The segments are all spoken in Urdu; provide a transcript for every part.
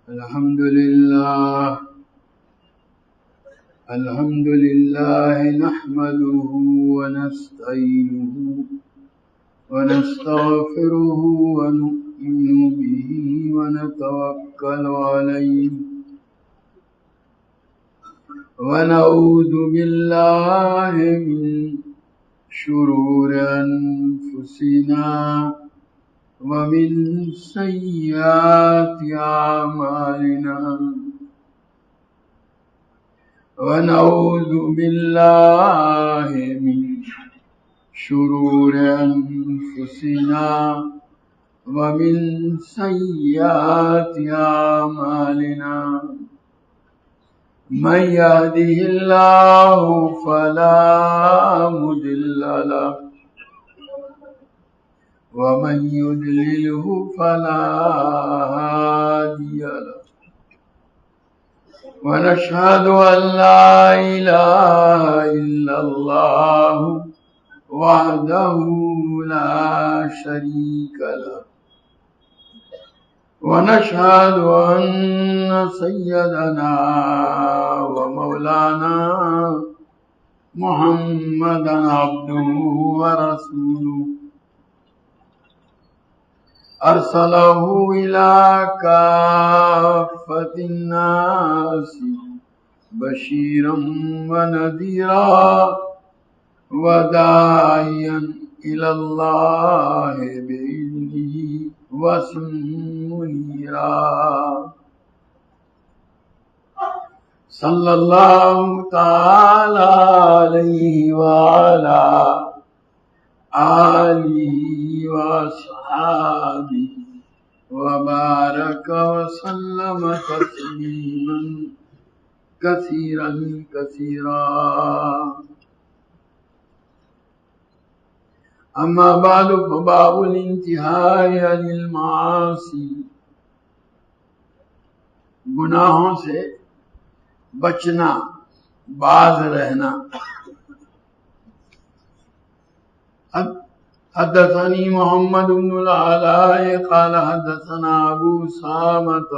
الحمد لله نحمده ونستعينه ونستغفره ونؤمن به ونتوكل عليه ونعوذ بالله من شرور أنفسنا ومن سيئات أعمالنا ونعوذ بالله من شرور أنفسنا ومن سيئات أعمالنا من يهده الله فلا مضل له ومن يضلله فلا هادي له ونشهد أن لا إله إلا الله وحده لا شريك له ونشهد أن سيدنا ومولانا محمدا عبده ورسوله أرسله إلى كافة الناس بشيرا ونذيرا وداعيا إلى الله بإذنه ومنيرا صلى الله تعالى عليه وعلى آله وأصحابه وبارك وسلم تسليما كثيرا كثيرا أما بعد فباب الانتهاء عن المعاصي گناہوں سے بچنا، باز رہنا. حدثني محمد بن العلاء قال حدثنا أبو أسامة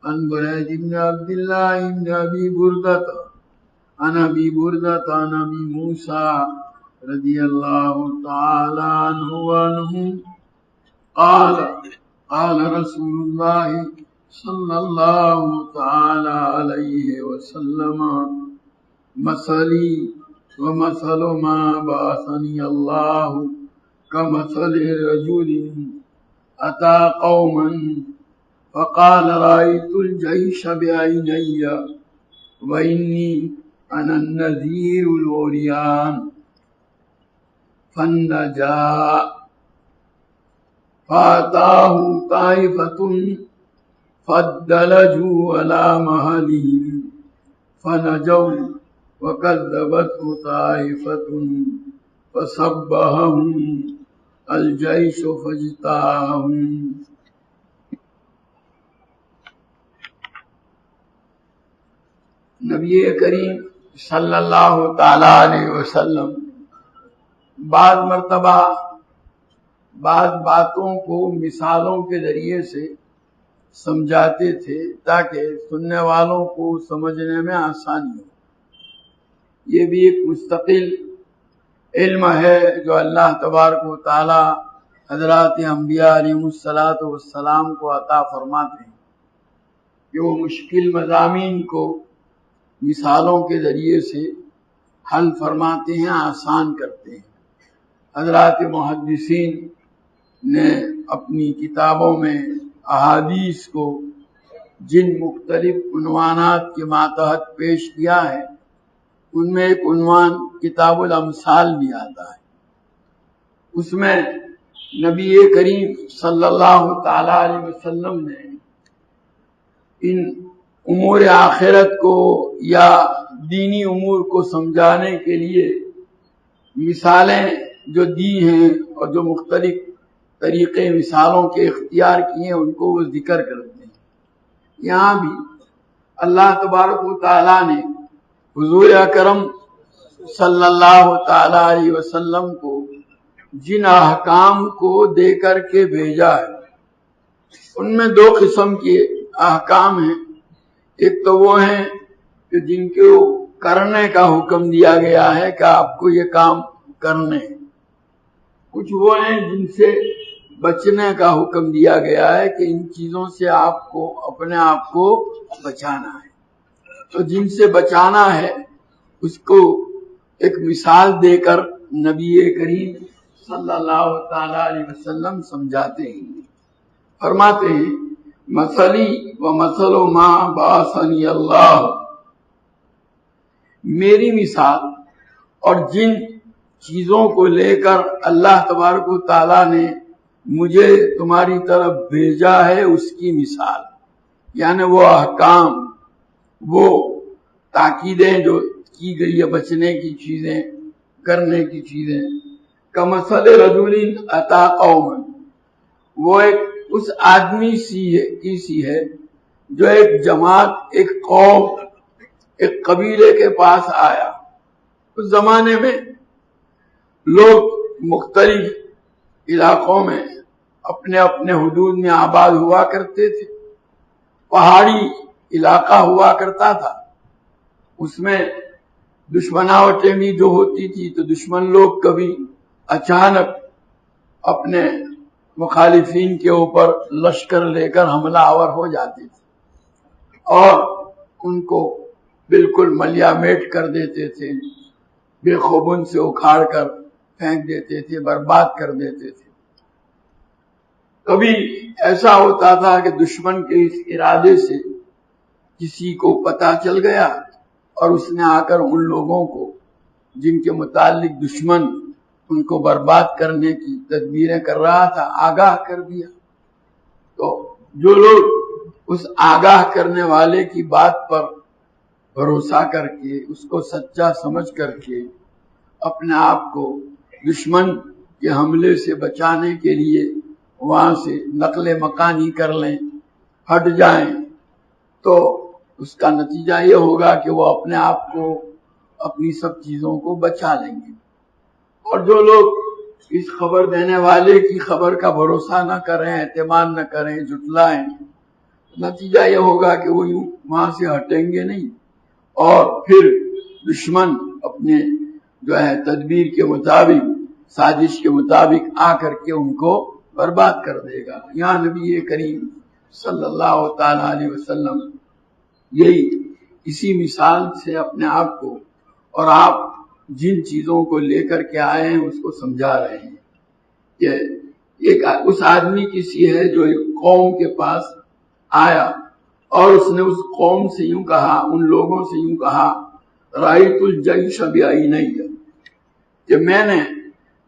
عن بريد بن عبد الله بن أبي بردة عن أبي بردة عن أبي موسى رضي الله تعالى عنه وعنهم قال قال رسول الله صلى الله تعالى عليه وسلم مثلي ومثل ما بعثني الله كمثل رجل أتى قوما فقال رأيت الجيش بعيني وإني أنا النذير العريان فالنجا فأتاه طائفة فادلجوا على مهلهم فنجوا وكذبته طائفة فصبهم الجيش فاجتاحهم. نبی کریم صلی اللہ تعالی علیہ وسلم بعض مرتبہ بعض باتوں کو مثالوں کے ذریعے سے سمجھاتے تھے تاکہ سننے والوں کو سمجھنے میں آسانی ہو. یہ بھی ایک مستقل علم ہے جو اللہ تبارک و تعالی حضرات انبیاء علیہم الصلاۃ والسلام کو عطا فرماتے ہیں کہ وہ مشکل مضامین کو مثالوں کے ذریعے سے حل فرماتے ہیں، آسان کرتے ہیں. حضرات محدثین نے اپنی کتابوں میں احادیث کو جن مختلف عنوانات کے ماتحت پیش کیا ہے ان میں ایک عنوان کتاب الامثال بھی آتا ہے. اس میں نبی کریم صلی اللہ تعالی علیہ وسلم نے ان امور آخرت کو یا دینی امور کو سمجھانے کے لیے مثالیں جو دی ہیں اور جو مختلف طریقے مثالوں کے اختیار کیے ہیں ان کو وہ ذکر کرتے ہیں. یہاں بھی اللہ تبارک و تعالیٰ نے حضور اکرم صلی اللہ تعالی علیہ وسلم کو جن احکام کو دے کر کے بھیجا ہے ان میں دو قسم کے احکام ہیں. ایک تو وہ ہیں کہ جن کو کرنے کا حکم دیا گیا ہے کہ آپ کو یہ کام کرنے. کچھ وہ ہیں جن سے بچنے کا حکم دیا گیا ہے کہ ان چیزوں سے آپ کو اپنے آپ کو بچانا ہے. تو جن سے بچانا ہے اس کو ایک مثال دے کر نبی کریم صلی اللہ تعالی علیہ وسلم سمجھاتے ہیں. فرماتے ہیں مثلی و مثل ما بعثنی اللہ، میری مثال اور جن چیزوں کو لے کر اللہ تبارک و تعالیٰ نے مجھے تمہاری طرف بھیجا ہے اس کی مثال، یعنی وہ احکام، وہ تاکیدیں جو کی گئی ہے بچنے کی چیزیں، کرنے کی چیزیں. کمثل رجل اتی قوما، وہ ایک اس آدمی سی ہے جو ایک جماعت، ایک قوم، ایک قبیلے کے پاس آیا. اس زمانے میں لوگ مختلف علاقوں میں اپنے اپنے حدود میں آباد ہوا کرتے تھے. پہاڑی علاقہ ہوا کرتا تھا، اس میں دشمناوٹیں بھی جو ہوتی تھی تو دشمن لوگ کبھی اچانک اپنے مخالفین کے اوپر لشکر لے کر حملہ آور ہو جاتے تھے اور ان کو بالکل ملیا میٹ کر دیتے تھے، بے خوبن سے اکھاڑ کر پھینک دیتے تھے، برباد کر دیتے تھے. کبھی ایسا ہوتا تھا کہ دشمن کے اس ارادے سے کسی کو پتہ چل گیا اور اس نے آ کر ان لوگوں کو جن کے متعلق دشمن ان کو برباد کرنے کی تدبیریں کر رہا تھا آگاہ کر دیا. تو جو لوگ اس آگاہ کرنے والے کی بات پر بھروسہ کر کے اس کو سچا سمجھ کر کے اپنے آپ کو دشمن کے حملے سے بچانے کے لیے وہاں سے نقل مکانی کر لیں، ہٹ جائیں، تو اس کا نتیجہ یہ ہوگا کہ وہ اپنے آپ کو، اپنی سب چیزوں کو بچا لیں گے. اور جو لوگ اس خبر دینے والے کی خبر کا بھروسہ نہ کریں، اعتماد نہ کریں، جھٹلائیں، نتیجہ یہ ہوگا کہ وہ یوں وہاں سے ہٹیں گے نہیں اور پھر دشمن اپنے جو ہے تدبیر کے مطابق، سازش کے مطابق آ کر کے ان کو برباد کر دے گا. یہاں نبی کریم صلی اللہ تعالی علیہ وسلم یہی اسی مثال سے اپنے آپ کو اور آپ جن چیزوں کو لے کر کے آئے ہیں اس کو سمجھا رہے ہیں کہ ایک اس آدمی کی سی ہے جو ایک قوم کے پاس آیا اور اس نے اس قوم سے یوں کہا، ان لوگوں سے یوں کہا، رأیت الجیش بعینی، کہ میں نے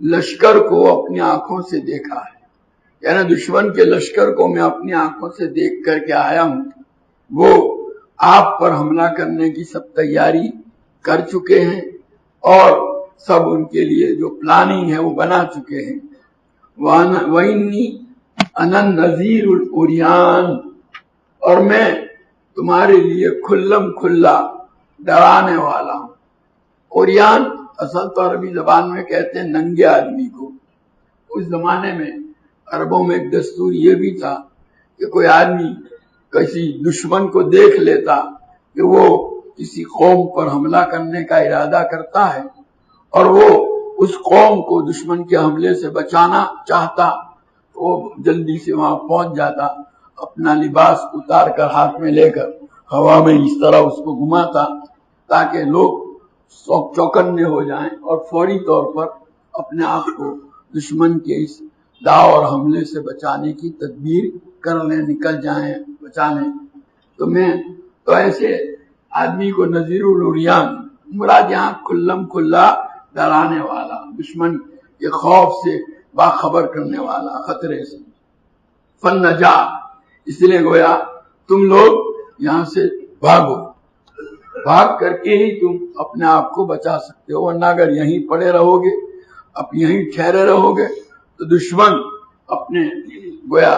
لشکر کو اپنی آنکھوں سے دیکھا ہے، یعنی دشمن کے لشکر کو میں اپنی آنکھوں سے دیکھ کر کے آیا ہوں. وہ آپ پر حملہ کرنے کی سب تیاری کر چکے ہیں اور سب ان کے لیے جو پلاننگ ہے وہ بنا چکے ہیں. وَإِنِّي أَنَا النَّذِيرُ الْأُرْيَانُ، اور میں تمہارے لیے کھلم کھلا ڈرانے والا ہوں. اوریان اصل تو عربی زبان میں کہتے ہیں ننگے آدمی کو. اس زمانے میں عربوں میں ایک دستور یہ بھی تھا کہ کوئی آدمی کسی دشمن کو دیکھ لیتا کہ وہ کسی قوم پر حملہ کرنے کا ارادہ کرتا ہے اور وہ اس قوم کو دشمن کے حملے سے بچانا چاہتا تو وہ جلدی سے وہاں پہنچ جاتا، اپنا لباس اتار کر ہاتھ میں لے کر ہوا میں اس طرح اس کو گھماتا تاکہ لوگ چوکنے ہو جائیں اور فوری طور پر اپنے آپ کو دشمن کے اس داؤ اور حملے سے بچانے کی تدبیر کر لیں، نکل جائیں، بچانے. تو میں تو ایسے آدمی کو نذیر العریان، مراد یہاں کھلم کھلا ڈرانے والا، دشمن کے خوف سے باخبر کرنے والا، خطرے سے. فنجا، اس لیے گویا تم لوگ یہاں سے بھاگو، بھاگ کر کے ہی تم اپنے آپ کو بچا سکتے ہو، ورنہ اگر یہیں پڑے رہو گے، اب یہیں ٹھہرے رہو گے تو دشمن اپنے گویا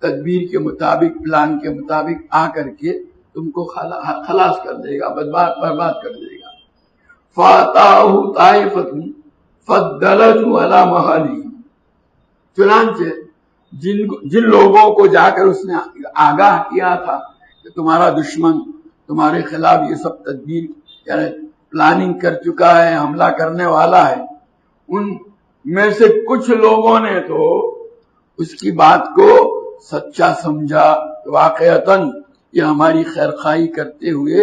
تدبیر کے مطابق، پلان کے مطابق آ کر کے تم کو خلاص کر دے گا، برباد کر دے گا. فَأَتَاهُ طَائِفَةٌ فَضَّلَتْهُ عَلَى مَحَلِهِ، چنانچہ جن لوگوں کو جا کر اس نے آگاہ کیا تھا کہ تمہارا دشمن تمہارے خلاف یہ سب تدبیر یعنی پلاننگ کر چکا ہے، حملہ کرنے والا ہے، ان میں سے کچھ لوگوں نے تو اس کی بات کو سچا سمجھا، واقعتاً یہ ہماری خیرخواہی کرتے ہوئے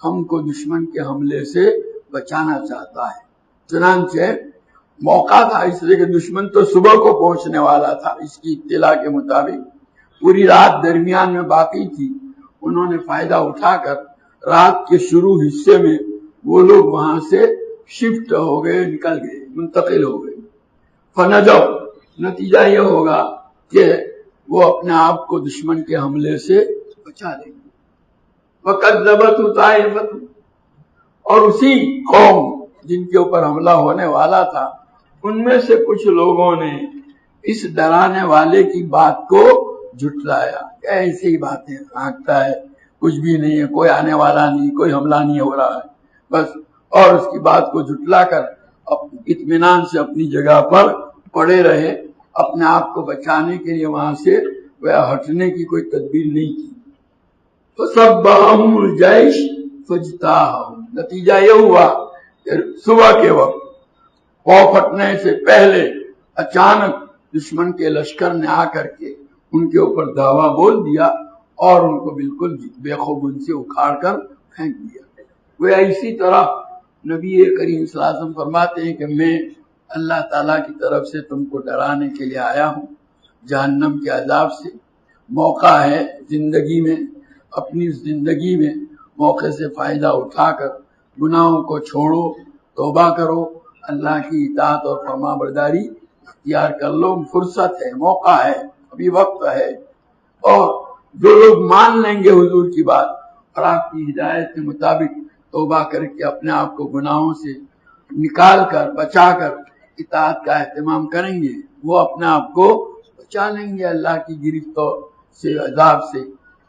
ہم کو دشمن کے حملے سے بچانا چاہتا ہے۔ چنانچہ موقع تھا، اس لیے کہ دشمن تو صبح کو پہنچنے والا تھا، اس کی اطلاع کے مطابق پوری رات درمیان میں باقی تھی، انہوں نے فائدہ اٹھا کر رات کے شروع حصے میں وہ لوگ وہاں سے شفٹ ہو گئے، نکل گئے، منتقل ہو گئے۔ فنجو، نتیجہ یہ ہوگا کہ وہ اپنے آپ کو دشمن کے حملے سے بچا لیں گے۔ وَكَذَّبَتْ طَائِفَةٌ، اور اسی قوم جن کے اوپر حملہ ہونے والا تھا ان میں سے کچھ لوگوں نے اس ڈرانے والے کی بات کو جھٹلایا، ایسی ہی باتیں آنکتا ہے، کچھ بھی نہیں ہے، کوئی آنے والا نہیں، کوئی حملہ نہیں ہو رہا ہے بس، اور اس کی بات کو جھٹلا کر اطمینان سے اپنی جگہ پر پڑے رہے، اپنے آپ کو بچانے کے لیے وہاں سے ہٹنے کی کوئی تدبیر نہیں کی۔ فَصَبَّحَهُمُ الْجَيْشُ فَاجْتَاحَهُمْ، نتیجہ یہ ہوا کہ صبح کے وقت پاؤ پھٹنے سے پہلے اچانک دشمن کے لشکر نے آ کر کے ان کے اوپر دعویٰ بول دیا اور ان کو بالکل بے خوبن سے اکھاڑ کر پھینک دیا۔ وہ اسی طرح نبی کریم صلی اللہ علیہ وسلم فرماتے ہیں کہ میں اللہ تعالیٰ کی طرف سے تم کو ڈرانے کے لیے آیا ہوں جہنم کے عذاب سے۔ موقع ہے زندگی میں، اپنی زندگی میں موقع سے فائدہ اٹھا کر گناہوں کو چھوڑو، توبہ کرو، اللہ کی اطاعت اور فرما برداری اختیار کر لو، فرصت ہے، موقع ہے، ابھی وقت ہے۔ اور جو لوگ مان لیں گے حضور کی بات اور آپ کی ہدایت کے مطابق توبہ کر کے اپنے آپ کو گناہوں سے نکال کر بچا کر اطاعت کا اہتمام کریں گے، وہ اپنے آپ کو بچا لیں گے اللہ کی گرفت سے، عذاب سے۔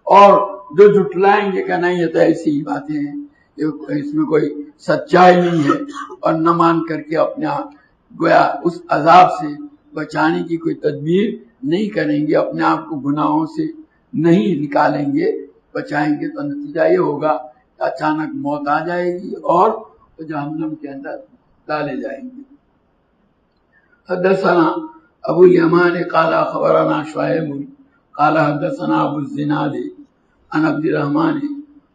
اور جو جھٹلائیں گے کہ نہیں یہ تو ایسی ہی باتیں ہیں، اس میں کوئی سچائی نہیں ہے، اور نہ مان کر کے اپنے آپ گویا اس عذاب سے بچانے کی کوئی تدبیر نہیں کریں گے، اپنے آپ کو گناہوں سے نہیں نکالیں گے، بچائیں گے، تو نتیجہ یہ ہوگا کہ اچانک موت آ جائے گی اور جہنم کے اندر ڈالے جائیں گے۔ حدثنا ابو الیمان قال اخبرنا شعیب قال حدثنا ابو الزناد عن عبد الرحمن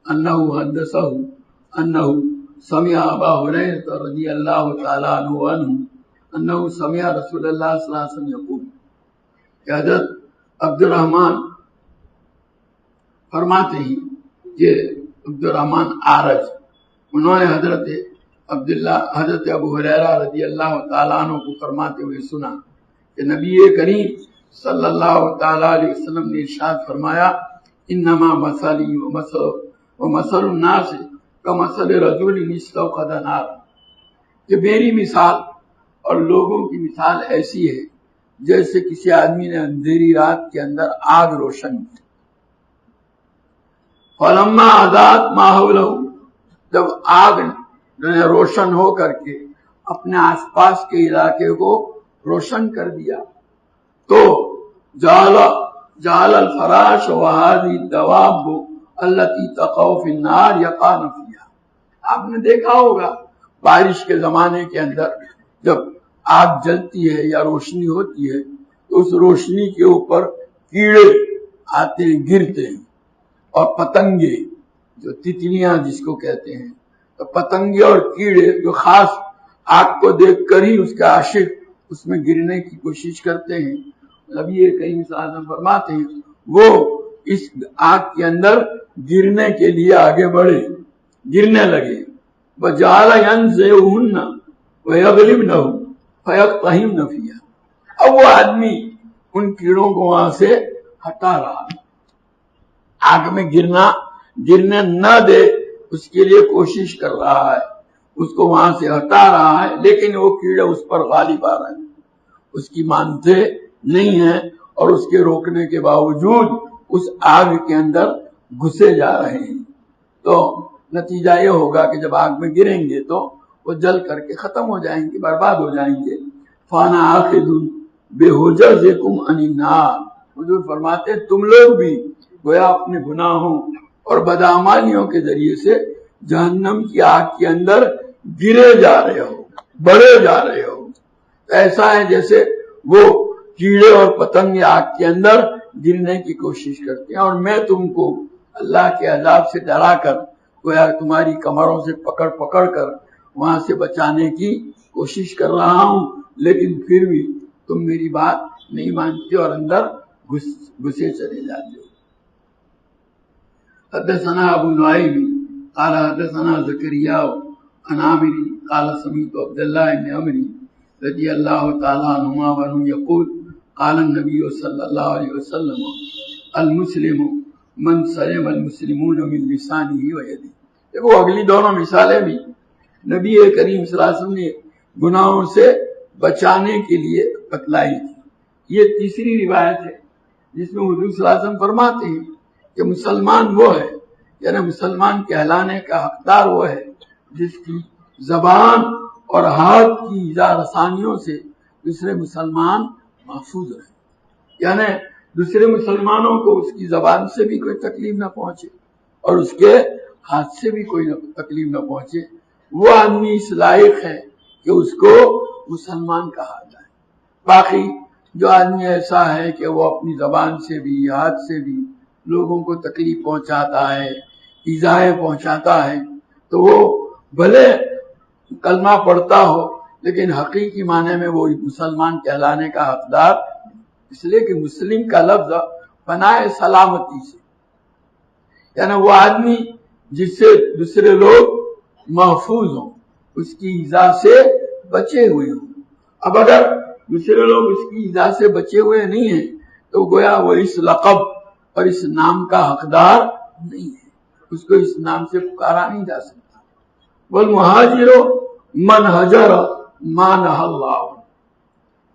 انه حدثه انه سمع ابا هريرة رضی اللہ تعالی عنہ انه سمع رسول اللہ صلی اللہ علیہ وسلم یقول، کہ حضرت عبد الرحمن فرماتے ہیں کہ عبد الرحمن آرج انہوں نے حضرت ابو ہریرہ رضی اللہ تعالیٰ عنہ کو فرماتے ہوئے سنا کہ نبی کریم صلی اللہ تعالیٰ علیہ وسلم نے ارشاد فرمایا، انما مثلی ومثل الناس کمثل رجل استوقد نارا، کہ میری مثال اور لوگوں کی مثال ایسی ہے جیسے کسی آدمی نے اندھیری رات کے اندر آگ روشن کی، فلما اضاءت ما حوله، جب آگ روشن ہو کر کے اپنے آس پاس کے علاقے کو روشن کر دیا، تو جعل الفراش وهذه الدواب التي تقع في النار يقعن فيها۔ آپ نے دیکھا ہوگا بارش کے زمانے کے اندر جب آگ جلتی ہے یا روشنی ہوتی ہے تو اس روشنی کے اوپر کیڑے آتے ہیں، گرتے ہیں، اور پتنگے جو تتلیاں جس کو کہتے ہیں، تو پتنگے اور کیڑے جو خاص آگ کو دیکھ کر ہی اس کا عاشق اس میں گرنے کی کوشش کرتے ہیں، نبی کریم صلی اللہ علیہ وسلم فرماتے ہیں وہ اس آگ کے اندر گرنے کے لیے آگے بڑھے، گرنے لگے، وَجَعَلَ يَنزِعُهُنَّ وَيَغْلِبْنَهُ فَيَقْتَحِمْنَ فِيهَا، اب وہ آدمی ان کیڑوں کو وہاں سے ہٹا رہا، آگ میں گرنے نہ دے اس کے لیے کوشش کر رہا ہے، اس کو وہاں سے ہٹا رہا ہے، لیکن وہ کیڑے اس پر غالب آ رہے ہیں، اس کی مانتے نہیں ہیں، اور اس کے روکنے کے باوجود اس آگ کے اندر گھسے جا رہے ہیں۔ تو نتیجہ یہ ہوگا کہ جب آگ میں گریں گے تو وہ جل کر کے ختم ہو جائیں گے، برباد ہو جائیں گے۔ فانا آخذ بحجزکم عن النار، حضور فرماتے تم لوگ بھی گویا اپنے گناہوں اور بدعمالیوں کے ذریعے سے جہنم کی آگ کے اندر گرے جا رہے ہو، بڑھے جا رہے ہو. ایسا ہے جیسے وہ کیڑے اور پتنگ آگ کے اندر گرنے کی کوشش کرتے ہیں، اور میں تم کو اللہ کے عذاب سے ڈرا کر گویا تمہاری کمروں سے پکڑ پکڑ کر وہاں سے بچانے کی کوشش کر رہا ہوں، لیکن پھر بھی تم میری بات نہیں مانتے اور اندر گھسے چلے جاتے ہو. حدثنا ابو نعیم قال حدثنا زکریا عن عامر قال سمعت عبد الله بن عمرو رضی اللہ تعالی عنہما وعنہ یقول قال النبی صلی اللہ علیہ وسلم المسلم من سلم المسلمون من لسانه ویده. دیکھو اگلی دونوں مثالیں بھی نبی کریم صلی اللہ علیہ وسلم نے گناہوں سے بچانے کے لیے بتلائی تھی. یہ تیسری روایت ہے جس میں حضور صلی اللہ علیہ وسلم فرماتے ہیں کہ مسلمان وہ ہے، یعنی مسلمان کہلانے کا حقدار وہ ہے جس کی زبان اور ہاتھ کی ایذا رسانیوں سے دوسرے مسلمان محفوظ رہے، یعنی دوسرے مسلمانوں کو اس کی زبان سے بھی کوئی تکلیف نہ پہنچے اور اس کے ہاتھ سے بھی کوئی تکلیف نہ پہنچے. وہ آدمی اس لائق ہے کہ اس کو مسلمان کہا جائے. باقی جو آدمی ایسا ہے کہ وہ اپنی زبان سے بھی ہاتھ سے بھی لوگوں کو تکلیف پہنچاتا ہے، ایذائیں پہنچاتا ہے، تو وہ بھلے کلمہ پڑھتا ہو لیکن حقیقی معنی میں وہ مسلمان کہلانے کا حقدار، اس لیے کہ مسلم کا لفظ پناہ سلامتی سے، یعنی وہ آدمی جس سے دوسرے لوگ محفوظ ہوں، اس کی ایذا سے بچے ہوئے ہوں. اب اگر دوسرے لوگ اس کی ایذا سے بچے ہوئے نہیں ہیں تو گویا وہ اس لقب اور اس نام کا حقدار نہیں ہے، اس کو اس نام سے پکارا نہیں جا سکتا. والمہاجر من ہجر ما نہى اللہ،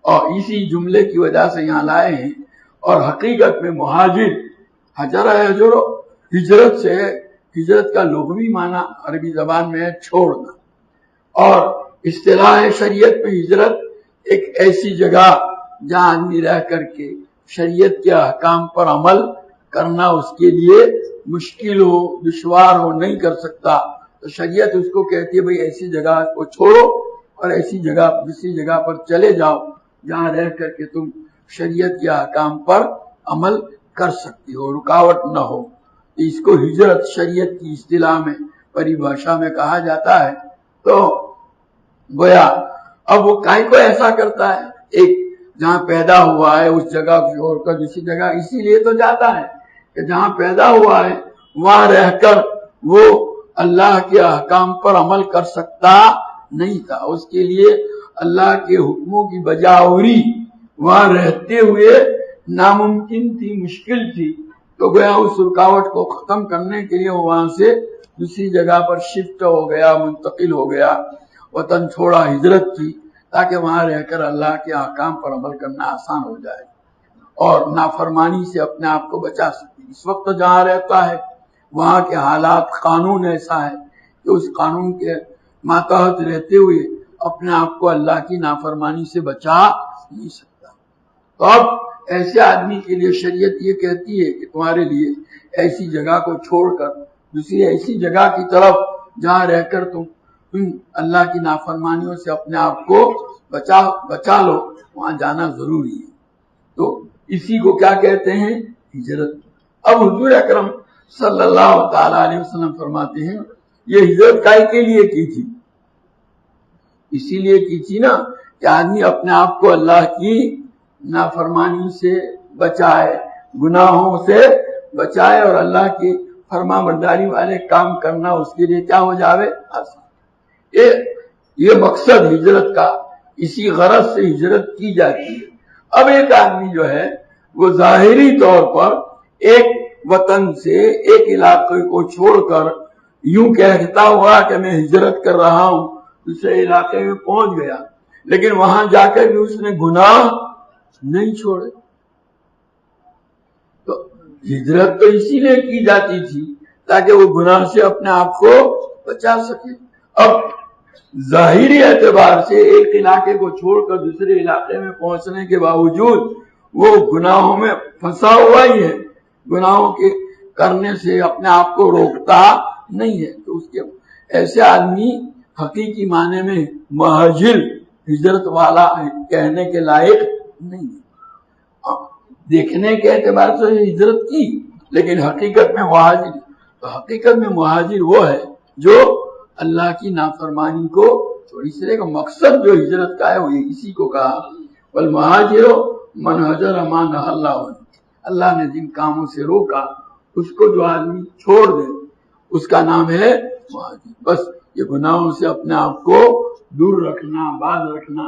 اور اسی جملے کی وجہ سے یہاں لائے ہیں. اور حقیقت میں مہاجر ہجر ہجر ہجرت سے، ہجرت کا لغوی معنی عربی زبان میں ہے چھوڑنا، اور اصطلاح شریعت میں ہجرت ایک ایسی جگہ جہاں آدمی رہ کر کے شریعت کے احکام پر عمل کرنا اس کے لیے مشکل ہو، دشوار ہو، نہیں کر سکتا، تو شریعت اس کو کہتی ہے بھئی ایسی جگہ کو چھوڑو اور ایسی جگہ دوسری جگہ پر چلے جاؤ جہاں رہ کر کے تم شریعت کے احکام پر عمل کر سکتی ہو، رکاوٹ نہ ہو. اس کو ہجرت شریعت کی اصطلاح میں پریبھاشا میں کہا جاتا ہے. تو گویا اب وہ کائیں کو ایسا کرتا ہے، ایک جہاں پیدا ہوا ہے اس جگہ کو چھوڑ کر دوسری جگہ، اسی لیے تو جاتا ہے کہ جہاں پیدا ہوا ہے وہاں رہ کر وہ اللہ کے احکام پر عمل کر سکتا نہیں تھا، اس کے لیے اللہ کے حکموں کی بجاوری وہاں رہتے ہوئے ناممکن تھی، مشکل تھی. تو گویا اس رکاوٹ کو ختم کرنے کے لیے وہاں سے دوسری جگہ پر شفٹ ہو گیا، منتقل ہو گیا، وطن چھوڑا، ہجرت کی، تاکہ وہاں رہ کر اللہ کے احکام پر عمل کرنا آسان ہو جائے اور نافرمانی سے اپنے آپ کو بچا سکے. اس وقت جہاں رہتا ہے وہاں کے حالات، قانون ایسا ہے کہ اس قانون کے ماتحت رہتے ہوئے اپنے آپ کو اللہ کی نافرمانی سے بچا نہیں سکتا. تو اب ایسے آدمی کے لیے شریعت یہ کہتی ہے کہ تمہارے لیے ایسی جگہ کو چھوڑ کر دوسری ایسی جگہ کی طرف جہاں رہ کر تم اللہ کی نافرمانیوں سے اپنے آپ کو بچا لو، وہاں جانا ضروری ہے. تو اسی کو کیا کہتے ہیں؟ ہجرت. اب حضور اکرم صلی اللہ تعالی علیہ وسلم فرماتے ہیں یہ ہجرت کائے کے لیے کی تھی؟ اسی لیے کی تھی نا کہ آدمی اپنے آپ کو اللہ کی نافرمانی سے بچائے، گناہوں سے بچائے، اور اللہ کی فرما برداری والے کام کرنا اس کے لیے کیا ہو جاوے؟ آسان. یہ مقصد ہجرت کا، اسی غرض سے ہجرت کی جاتی ہے. اب ایک آدمی جو ہے وہ ظاہری طور پر ایک وطن سے، ایک علاقے کو چھوڑ کر یوں کہتا ہوا کہ میں ہجرت کر رہا ہوں، دوسرے علاقے میں پہنچ گیا، لیکن وہاں جا کر بھی اس نے گناہ نہیں چھوڑے. تو ہجرت تو اسی لیے کی جاتی تھی تاکہ وہ گناہ سے اپنے آپ کو بچا سکے. اب ظاہری اعتبار سے ایک علاقے کو چھوڑ کر دوسرے علاقے میں پہنچنے کے باوجود وہ گناہوں میں پھنسا ہوا ہی ہے، گناہوں کے کرنے سے اپنے آپ کو روکتا نہیں ہے. تو اس کے ایسے آدمی حقیقی معنی میں مہاجر ہجرت والا کہنے کے لائق نہیں ہے. دیکھنے کے اعتبار سے ہجرت کی لیکن حقیقت میں مہاجر. تو حقیقت میں مہاجر وہ ہے جو اللہ کی نافرمانی کو اس لیے کا مقصد جو ہجرت کا ہے وہ اسی کو کہا. والمہاجر من ہجر ما نہی اللہ عنہ. اللہ نے جن کاموں سے روکا اس کو جو آدمی چھوڑ دے اس کا نام ہے مہاجر. بس یہ گناہوں سے اپنے آپ کو دور رکھنا باز رکھنا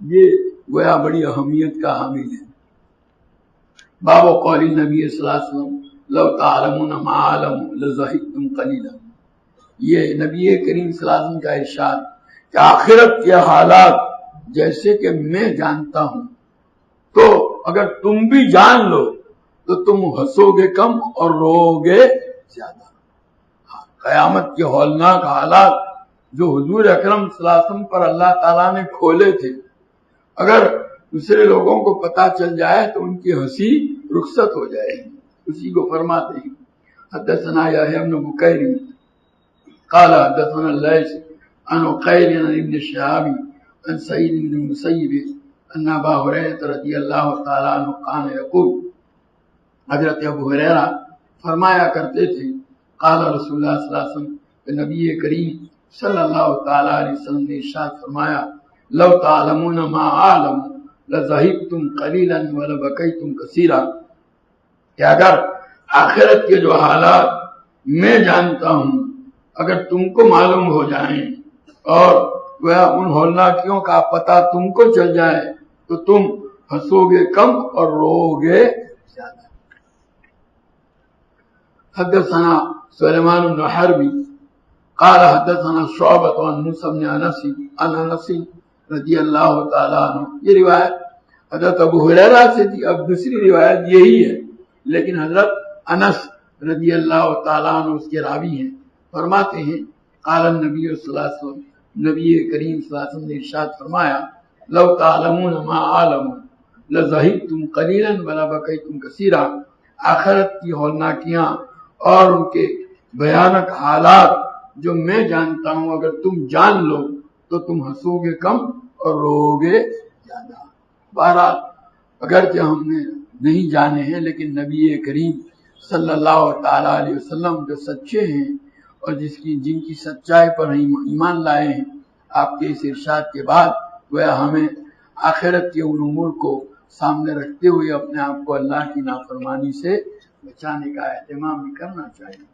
یہ گویا بڑی اہمیت کا حامل ہے. باب قول نبی صلی اللہ علیہ وسلم لو تعلمون ما اعلم لضحكتم قليلا. یہ نبی کریم صلی اللہ علیہ وسلم کا ارشاد کہ آخرت کے حالات جیسے کہ میں جانتا ہوں تو اگر تم بھی جان لو تو تم ہنسو گے کم اور رو گے زیادہ. قیامت کے ہولناک حالات جو حضور اکرم صلی اللہ علیہ وسلم پر اللہ تعالیٰ نے کھولے تھے اگر دوسرے لوگوں کو پتا چل جائے تو ان کی ہنسی رخصت ہو جائے گی. اسی کو فرماتے ہیں حدثنا یحییٰ بن بکیر قال حدثنا الليث عن عقیل عن ابن شهاب عن سعید بن المسیب ان ابا ہریرہ رضی اللہ تعالی عنہ کان یقول. حضرت ابو ہریرہ فرمایا کرتے تھے قال رسول اللہ صلی اللہ علیہ وسلم کہ نبی کریم صلی اللہ تعالی علیہ وسلم نے ارشاد فرمایا لو تعلمون ما اعلم لضحكتم قليلا ولبكيتم كثيرا. کہ اگر آخرت کے جو حالات میں جانتا ہوں اگر تم کو معلوم ہو جائیں اور وہ ان ہولناکیوں کا پتہ تم کو چل جائے تو تم ہنسو گے کم اور رو گے زیادہ. حدثنا سلیمان بن حرب قال حدثنا شعبۃ عن موسیٰ بن انس عن انس رضی اللہ تعالی عنہ. یہ روایت حضرت ابو ہریرہ سے تھی. اب دوسری روایت یہی ہے لیکن حضرت انس رضی اللہ تعالیٰ عنہ اس کے راوی ہیں. فرماتے ہیں قال النبی صلی اللہ علیہ وسلم نبی کریم صلی اللہ علیہ وسلم نے ارشاد فرمایا لو تعلمون ما اعلم لضحكتم قليلا ولبكيتم كثيرا. آخرت کی ہولناکیاں اور ان کے بھیانک حالات جو میں جانتا ہوں اگر تم جان لو تو تم ہنسو گے کم اور رو گے زیادہ. بہرحال اگرچہ ہم نے نہیں جانے ہیں لیکن نبی کریم صلی اللہ تعالی علیہ وسلم جو سچے ہیں اور جن کی سچائی پر ایمان لائے ہیں آپ کے اس ارشاد کے بعد وہ ہمیں آخرت کے ان امور کو سامنے رکھتے ہوئے اپنے آپ کو اللہ کی نافرمانی سے بچانے کا اہتمام بھی کرنا چاہیے.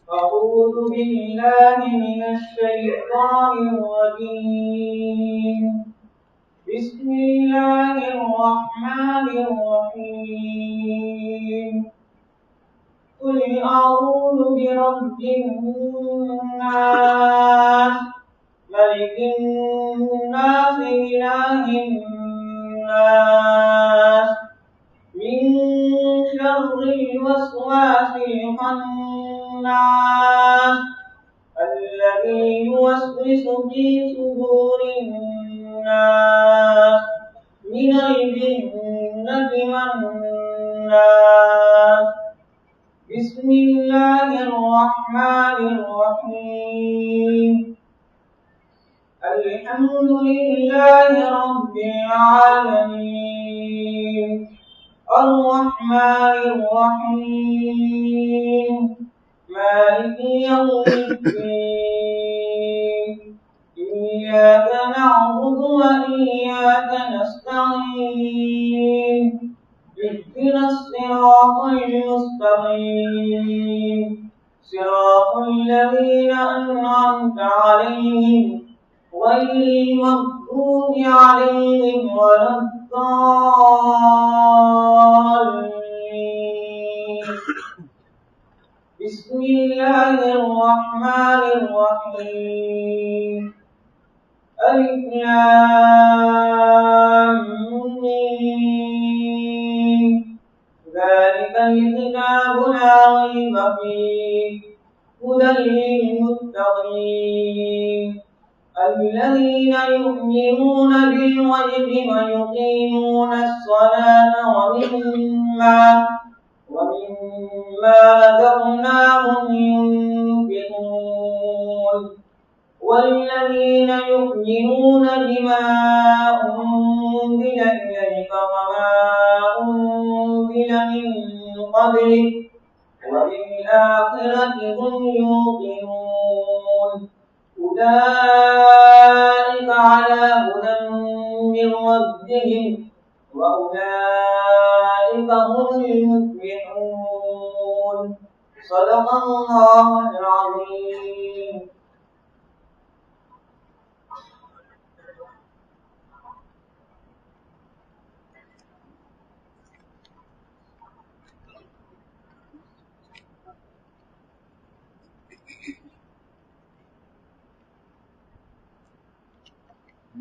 أعوذ بالله من الشيطان الرجيم. بسم الله الرحمن الرحيم. قل أعوذ برب الناس ملك الناس إله الناس من شر الوسواس الخناس الذي يوسوس في صدور الناس من الجنة والناس. بسم الله الرحمن الرحيم. الحمد لله رب العالمين الرحمن الرحيم مالك يوم الدين. إياك نعبد وإياك نستعين. اهدنا الصراط المستقيم صراط الذين أنعمت عليهم غير المغضوب عليهم ولا الضالين. بسم الله الرحمن الرحيم. ألف لام ميم ذلك الكتاب لا ريب فيه هدى للمتقين الذين يؤمنون بالغيب ويقيمون الصلاة ومما رزقناهم ينفقون والذين يؤمنون بما أنزل إليك وما أنزل من قبلك وبالآخرة هم يوقنون أولئك على هدى من ربهم وأولئك هم المفلحون صدق الله العظيم.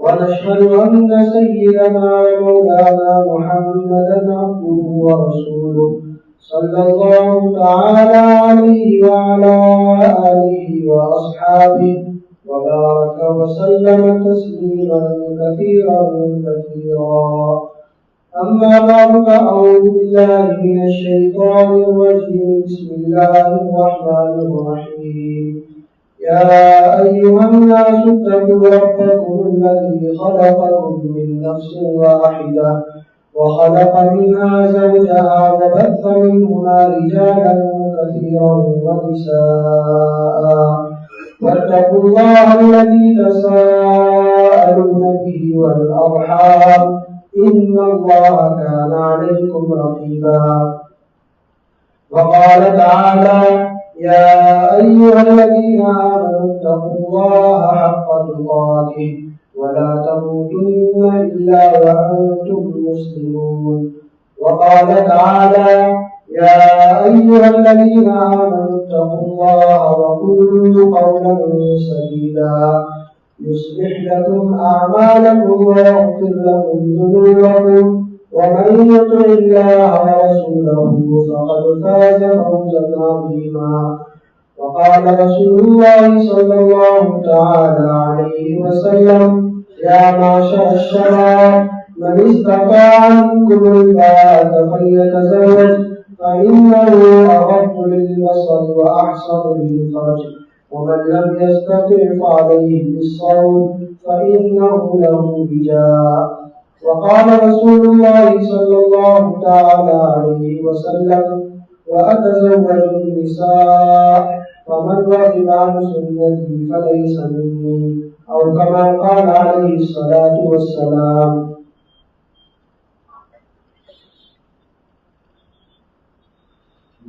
ونشهد أن سيدنا ومولانا محمدا عبده ورسوله صلى الله تعالى عليه وعلى آله وأصحابه وبارك وسلم تسليما كثيرا أما بعد فأعوذ بالله من الشيطان الرجيم بسم الله الرحمن الرحيم يا أيها الناس اتقوا ربكم الذي خلقكم من نفس واحدة وخلق منها زوجها وبث منهما رجالا كثيرا ونساء واتقوا الله الذي تساءلون به والأرحام إن الله كان عليكم رقيبا وقال تعالى يا أيها الذين آمنوا اتقوا الله حق تقاته ولا تموتن إلا وأنتم مسلمون وقال تعالى يا أيها الذين آمنوا اتقوا الله وقولوا قولا سديدا يصلح لكم أعمالكم ويغفر لكم ذنوبكم ومن يطع الله ورسوله فقد فاز فوزا عظيما وقال رسول الله صلى الله تعالى عليه وسلم يا معشر الشباب من استطاع منكم الباءة فليتزوج فإنه أغض للبصر وأحسن للفرج ومن لم يستطع فعليه بالصوم فإنه له وجاء وقال رسول الله صلى الله تعالى عليه وسلم وأتزوج النساء فمن رغب عن سنتي فليس مني أو كما قال عليه الصلاة والسلام.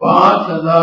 5000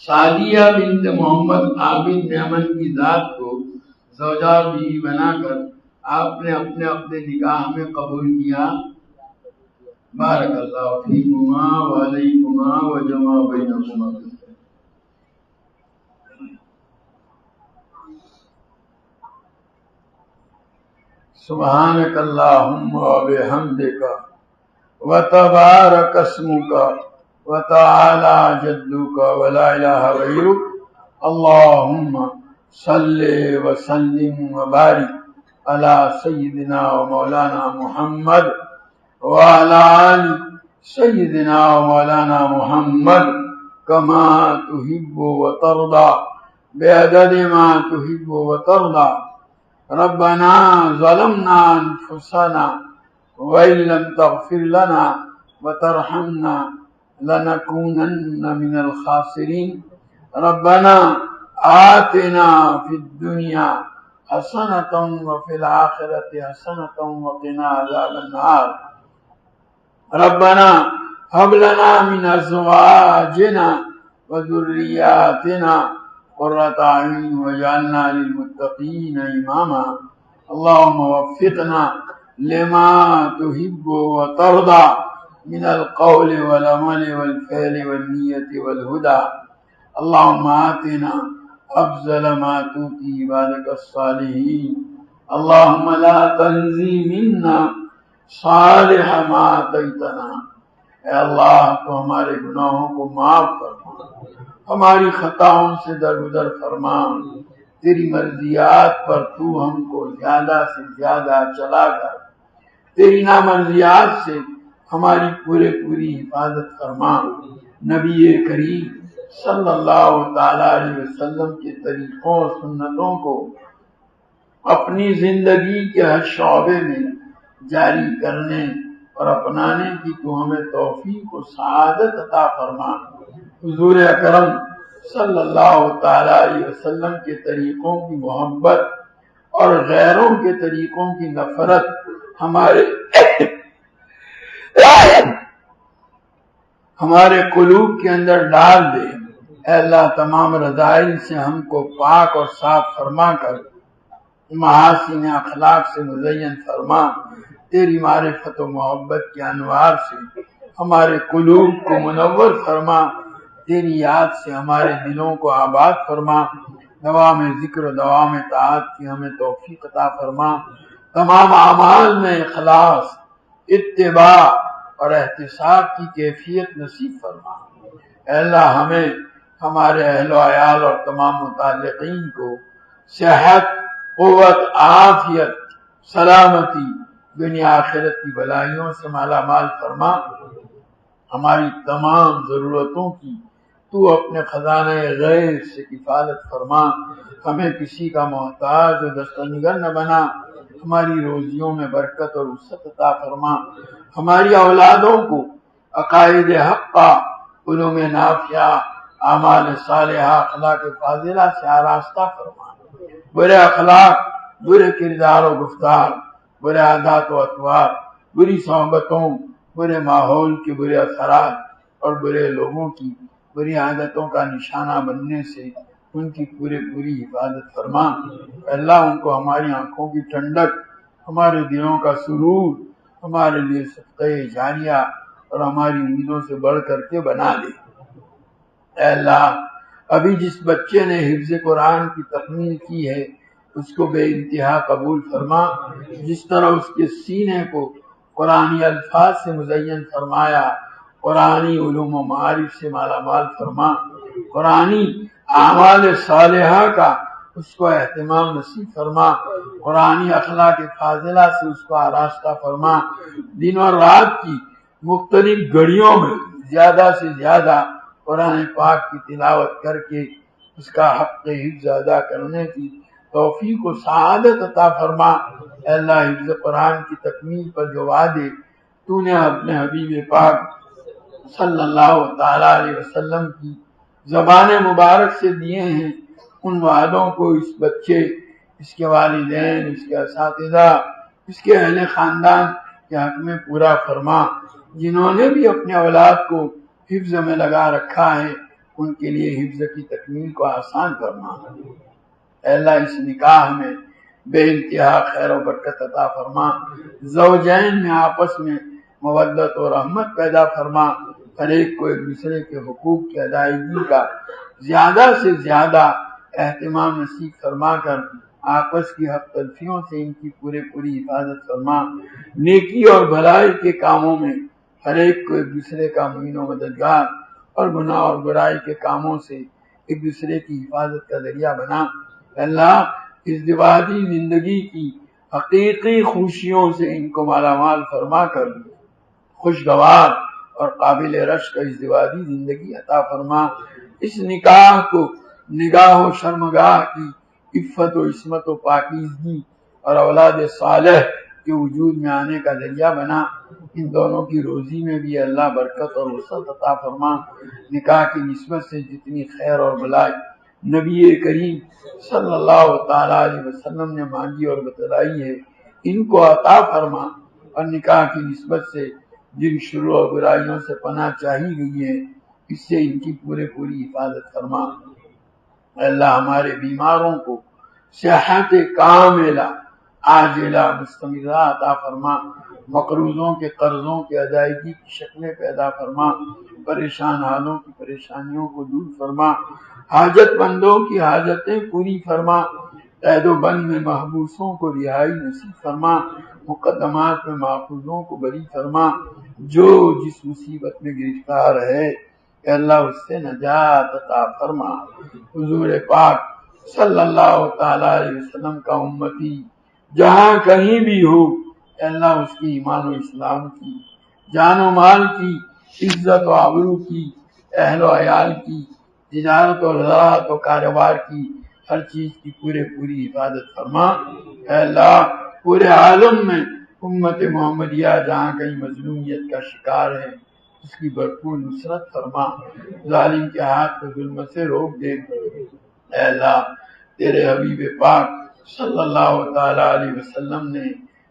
سعدیہ بنت محمد عابد میمن کی ذات کو زوجہ بیوی بنا کر آپ نے اپنے اپنے نکاح میں قبول کیا. بارک اللہ فیکما وعلیکما وجمع بینکما. سبحانک اللہم وبحمدک وتبارک اسمک وتعالی جدک ولا الہ غیرک. اللہم صلی وسلم وبارک علی سیدنا و مولانا محمد وعلی آل سیدنا و مولانا محمد کما تحب وترضى بعدد ما تحب وترضى. ربنا ظلمنا انفسنا وإن لم تغفر لنا وترحمنا لنكونن من الخاسرين. ربنا آتنا في الدنيا حسنة وفي الآخرة حسنة وقنا عذاب النار. ربنا هب لنا من أزواجنا وذرياتنا قرة أعين واجعلنا للمتقين إماما. اللهم وفقنا لما تحب وترضى من القول والعمل والفعل والنية والهدى. اللهم آتنا أفضل ما تؤتي عبادك الصالحين. اللهم لا تنزي منا صالح ما آتيتنا. اے اللہ تو ہمارے گناہوں کو معاف فرما، ہماری خطاؤں سے درگزر فرما. تیری مرضیات پر تو ہم کو زیادہ سے زیادہ چلا کر تیری نامرضیات سے ہماری پوری حفاظت فرما. نبی کریم صلی اللہ تعالی علیہ وسلم کے طریقوں اور سنتوں کو اپنی زندگی کے ہر شعبے میں جاری کرنے اور اپنانے کی تو ہمیں توفیق و سعادت عطا فرما. حضور اکرم صلی اللہ تعالی علیہ وسلم کے طریقوں کی محبت اور غیروں کے طریقوں کی نفرت ہمارے قلوب کے اندر ڈال دے. اے اللہ تمام رذائل سے ہم کو پاک اور صاف فرما کر محاسن اخلاق سے مزین فرما. تیری معرفت و محبت کے انوار سے ہمارے قلوب کو منور فرما. تیری یاد سے ہمارے دلوں کو آباد فرما. دوام ذکر و دوام طاعت کی ہمیں توفیق عطا فرما. تمام اعمال میں اخلاص، اتباع اور احتساب کی کیفیت نصیب فرما. اے اللہ ہمیں، ہمارے اہل و عیال اور تمام متعلقین کو صحت، قوت، عافیت، سلامتی، دنیا آخرت کی بلائیوں سے مالا مال فرما. ہماری تمام ضرورتوں کی تو اپنے خزانہ غیب سے کفالت فرما. ہمیں کسی کا محتاج و دستنگر نہ بنا. ہماری روزیوں میں برکت اور وسعت عطا فرما. ہماری اولادوں کو عقائد حقہ، علوم نافعہ، اعمال صالحہ، اخلاق فاضلہ سے آراستہ فرما. برے اخلاق، برے کردار و گفتار، برے عادات و اطوار، بری صحبتوں، برے ماحول کے برے اثرات اور برے لوگوں کی بری عادتوں کا نشانہ بننے سے ان کی پوری حفاظت فرما. اللہ ان کو ہماری آنکھوں کی ٹھنڈک، ہمارے دلوں کا سرور، ہمارے لیے صدقہ جاریہ اور ہماری امیدوں سے بڑھ کر کے بنا دے. اے اللہ ابھی جس بچے نے حفظ قرآن کی تکمیل کی ہے اس کو بے انتہا قبول فرما. جس طرح اس کے سینے کو قرآنی الفاظ سے مزین فرمایا، قرآنی علوم و معارف سے مالا مال فرما. قرآنی اعمال صالحہ کا اس کو اہتمام نصیب فرما. قرآنی اخلاق فاضلہ سے اس کو آراستہ فرما. دن اور رات کی مختلف گھڑیوں میں زیادہ سے زیادہ قرآن پاک کی تلاوت کر کے اس کا حق حفظ ادا کرنے کی توفیق و سعادت عطا فرما. اے اللہ حفظ قرآن کی تکمیل پر جو وعدے تو نے اپنے حبیب پاک صلی اللہ تعالی علیہ وسلم کی زبان مبارک سے دیے ہیں، ان وعدوں کو اس بچے، اس کے والدین، اس کے اساتذہ، اس کے اہل خاندان کے حق میں پورا فرما. جنہوں نے بھی اپنے اولاد کو حفظ میں لگا رکھا ہے ان کے لیے حفظ کی تکمیل کو آسان فرما۔ اے اللہ اس نکاح میں بے انتہا خیر و برکت عطا فرما، زوجین میں آپس میں مودت و رحمت پیدا فرما، ہر ایک کو ایک دوسرے کے حقوق کی ادائیگی کا زیادہ سے زیادہ اہتمام نصیب فرما کر آپس کی حق تلفیوں سے ان کی پوری حفاظت فرما، نیکی اور بھلائی کے کاموں میں ہر ایک کو ایک دوسرے کا معین و مددگار، اور گناہ اور برائی کے کاموں سے ایک دوسرے کی حفاظت کا ذریعہ بنا۔ اللہ ازدواجی زندگی کی حقیقی خوشیوں سے ان کو مالا مال فرما کر خوشگوار اور قابل رشک ازدواجی زندگی عطا فرما۔ اس نکاح کو نگاہ و شرمگاہ کی عفت و عصمت و پاکیزگی اور اولاد صالح کے وجود میں آنے کا ذریعہ بنا۔ ان دونوں کی روزی میں بھی اللہ برکت اور وسعت عطا فرما۔ نکاح کی نسبت سے جتنی خیر اور بھلائی نبی کریم صلی اللہ تعالی علیہ وسلم نے مانگی اور بتلائی ہے، ان کو عطا فرما، اور نکاح کی نسبت سے جن شرور اور برائیوں سے پناہ چاہی گئی ہے اس سے ان کی پوری حفاظت فرما۔ اللہ ہمارے بیماروں کو صحت کاملہ عاجلہ مستمرہ عطا فرما، مقروضوں کے قرضوں کی ادائیگی کی شکلیں پیدا فرما، پریشان حالوں کی پریشانیوں کو دور فرما، حاجت مندوں کی حاجتیں پوری فرما، قید و بند میں محبوسوں کو رہائی نصیب فرما، مقدمات میں محفوظوں کو بری فرما، جو جس مصیبت میں گرفتار ہے کہ اللہ اس سے نجات عطا فرما۔ حضور پاک صلی اللہ تعالی علیہ وسلم کا امتی جہاں کہیں بھی ہو، کہ اللہ اس کی ایمان و اسلام کی، جان و مال کی، عزت و آبرو کی، اہل و عیال کی، تجارت و زراعت و کاروبار کی، ہر چیز کی پوری حفاظت فرما۔ اے اللہ پورے عالم میں امت محمدیہ جہاں کہیں مظلومیت کا شکار ہے اس کی بھرپور نصرت فرما، ظالم کے ہاتھ کو ظلم سے روک دے۔ اے اللہ تیرے حبیب پاک صلی اللہ تعالی علیہ وسلم نے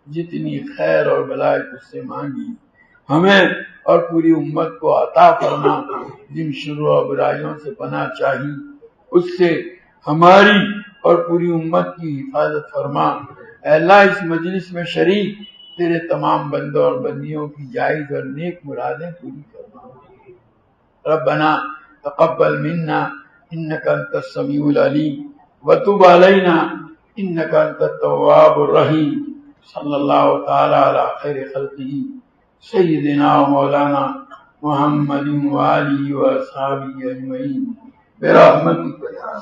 جتنی خیر اور بھلائی تجھ سے مانگی ہمیں اور پوری امت کو عطا فرما، جن شرور و برائیوں سے پناہ چاہی اس سے ہماری اور پوری امت کی حفاظت فرما۔ اے اللہ اس مجلس میں شریک تیرے تمام بندوں اور بندیوں کی جائز اور نیک مرادیں پوری فرما۔ ربنا تقبل منا انك انت السميع العليم وتب علينا انك انت التواب الرحيم۔ صلی اللہ تعالی علی خیر خلقہ سیدنا و مولانا محمد وآلہ و اصحابہ اجمعین برحمتک یا